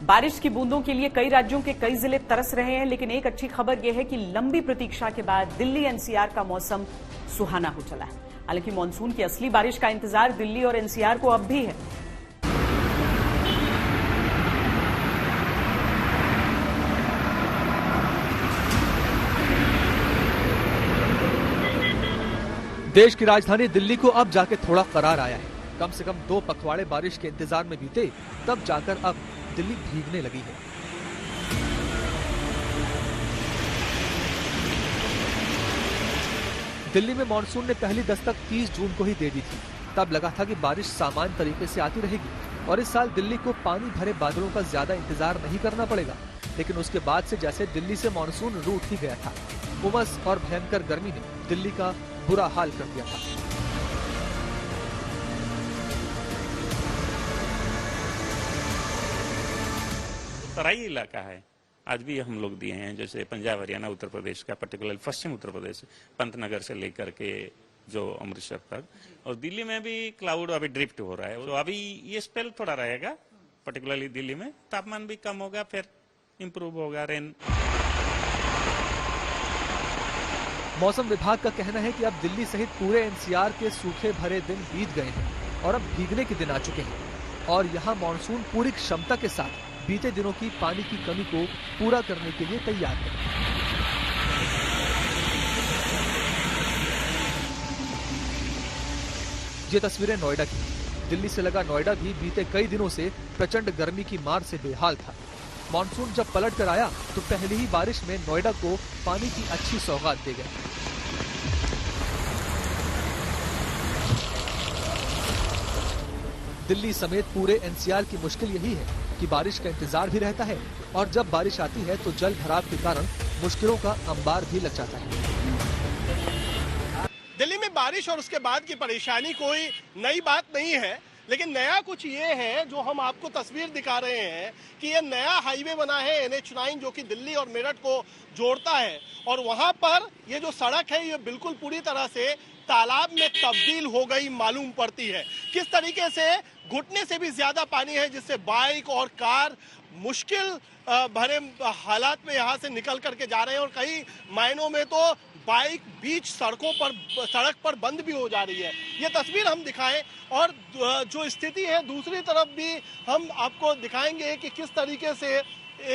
बारिश की बूंदों के लिए कई राज्यों के कई जिले तरस रहे हैं, लेकिन एक अच्छी खबर यह है कि लंबी प्रतीक्षा के बाद दिल्ली एनसीआर का मौसम सुहाना हो चला है। हालांकि मानसून की असली बारिश का इंतजार दिल्ली और एनसीआर को अब भी है। देश की राजधानी दिल्ली को अब जाके थोड़ा करार आया है। कम से कम 2 पखवाड़े बारिश के इंतजार में बीते, तब जाकर अब दिल्ली भीगने लगी है। दिल्ली में मॉनसून ने पहली दस्तक 30 जून को ही दे दी थी। तब लगा था कि बारिश सामान्य तरीके से आती रहेगी और इस साल दिल्ली को पानी भरे बादलों का ज्यादा इंतजार नहीं करना पड़ेगा। लेकिन उसके बाद से जैसे दिल्ली से मॉनसून रूठ ही गया था। उमस और भयंकर गर्मी ने दिल्ली का बुरा हाल कर दिया था। तराई इलाका है, आज भी हम लोग दिए हैं, जैसे पंजाब, हरियाणा, उत्तर प्रदेश का, पर्टिकुलर पश्चिम उत्तर प्रदेश, पंतनगर से लेकर के जो अमृतसर तक, और दिल्ली में भी क्लाउड अभी ड्रिफ्ट हो रहा है। तो अभी ये स्पेल थोड़ा रहेगा, पर्टिकुलरली दिल्ली में तापमान भी कम होगा, फिर इंप्रूव होगा रेन। मौसम विभाग का कहना है कि अब दिल्ली सहित पूरे एनसीआर के सूखे भरे दिन बीत गए हैं और अब भीगने के दिन आ चुके हैं और यहाँ मानसून पूरी क्षमता के साथ बीते दिनों की पानी की कमी को पूरा करने के लिए तैयार है। ये तस्वीरें नोएडा की। दिल्ली से लगा नोएडा भी बीते कई दिनों से प्रचंड गर्मी की मार से बेहाल था। मानसून जब पलट कर आया तो पहली ही बारिश में नोएडा को पानी की अच्छी सौगात दे गए। दिल्ली समेत पूरे एनसीआर की मुश्किल यही है कि बारिश का इंतजार भी रहता है और जब बारिश आती है तो जल भराव के कारण मुश्किलों का अंबार भी लग जाता है। दिल्ली में बारिश और उसके बाद की परेशानी कोई नई बात नहीं है, लेकिन नया कुछ ये है जो हम आपको तस्वीर दिखा रहे हैं कि ये नया हाईवे बना है NH9 जो कि दिल्ली और मेरठ को जोड़ता है और वहां पर ये जो सड़क है ये बिल्कुल पूरी तरह से तालाब में तब्दील हो गई मालूम पड़ती है। किस तरीके से घुटने से भी ज्यादा पानी है जिससे बाइक और कार मुश्किल भरे हालात में यहाँ से निकल करके जा रहे हैं और कई मायनों में तो बाइक बीच सड़क पर बंद भी हो जा रही है। ये तस्वीर हम दिखाएं और जो स्थिति है दूसरी तरफ भी हम आपको दिखाएंगे कि किस तरीके से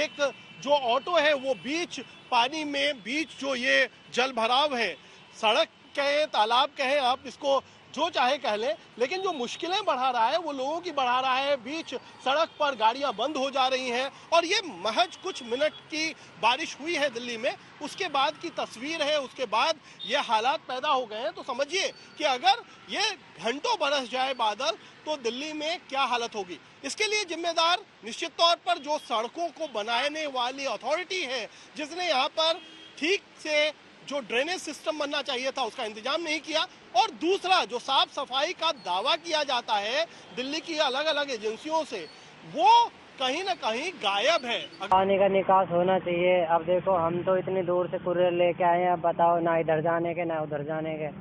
एक जो ऑटो है वो बीच पानी में बीच जो ये जल भराव है, सड़क कहें तालाब कहें आप इसको जो चाहे कह लें, लेकिन जो मुश्किलें बढ़ा रहा है वो लोगों की बढ़ा रहा है। बीच सड़क पर गाड़ियां बंद हो जा रही हैं और ये महज कुछ मिनट की बारिश हुई है दिल्ली में, उसके बाद की तस्वीर है, उसके बाद ये हालात पैदा हो गए हैं। तो समझिए कि अगर ये घंटों बरस जाए बादल तो दिल्ली में क्या हालत होगी। इसके लिए जिम्मेदार निश्चित तौर पर जो सड़कों को बनाने वाली अथॉरिटी है, जिसने यहाँ पर ठीक से जो ड्रेनेज सिस्टम बनना चाहिए था उसका इंतजाम नहीं किया, और दूसरा जो साफ सफाई का दावा किया जाता है दिल्ली की अलग अलग एजेंसियों से, वो कहीं ना कहीं गायब है। पानी का निकास होना चाहिए। अब देखो हम तो इतनी दूर से कुरियर लेके आए हैं, अब बताओ ना इधर जाने के ना उधर जाने के।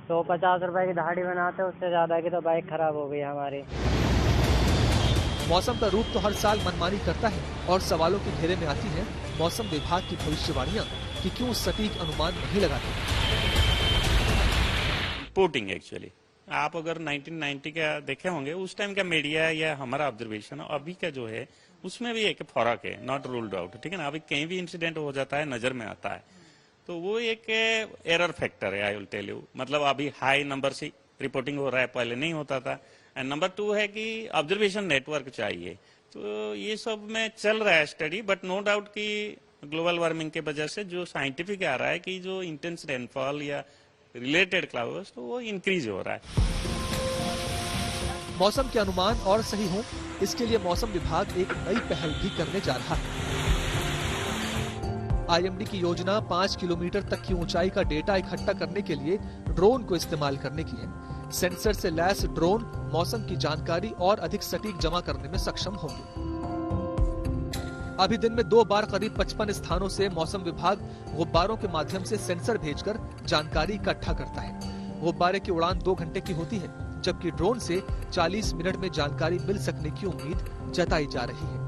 150 रुपए की दहाड़ी बनाते, उससे ज्यादा की तो बाइक खराब हो गई हमारी। मौसम का रूप तो हर साल मनमानी करता है और सवालों के घेरे में आती है मौसम विभाग की भविष्यवाणियां कि क्यों सटीक अनुमान नहीं लगाते। रिपोर्टिंग एक्चुअली आप अगर 1990 का देखे होंगे, उस टाइम का मीडिया या हमारा ऑब्जर्वेशन अभी का जो है उसमें भी एक फर्क है, नॉट रूल्ड आउट, ठीक है ना। अभी कहीं भी इंसिडेंट हो जाता है, नजर में आता है, तो वो एक एरर फैक्टर है। आई विल टेल यू, मतलब अभी हाई नंबर से रिपोर्टिंग हो रहा है, पहले नहीं होता था। एंड नंबर 2 है कि ऑब्जर्वेशन नेटवर्क चाहिए। तो ये सब में चल रहा है स्टडी, बट नो डाउट कि ग्लोबल वार्मिंग के वजह से जो साइंटिफिक आ रहा है कि जो इंटेंस रेनफॉल या रिलेटेड क्लाउड्स तो वो इंक्रीज हो रहा है। मौसम के अनुमान और सही हों, इसके लिए मौसम विभाग एक नई पहल भी करने जा रहा है। IMD की योजना 5 किलोमीटर तक की ऊंचाई का डेटा इकट्ठा करने के लिए ड्रोन को इस्तेमाल करने की है। सेंसर से लैस ड्रोन मौसम की जानकारी और अधिक सटीक जमा करने में सक्षम होंगे। अभी दिन में 2 बार करीब 55 स्थानों से मौसम विभाग गुब्बारों के माध्यम से सेंसर भेजकर जानकारी इकट्ठा करता है। गुब्बारे की उड़ान 2 घंटे की होती है। जबकि ड्रोन से 40 मिनट में जानकारी मिल सकने की उम्मीद जताई जा रही है।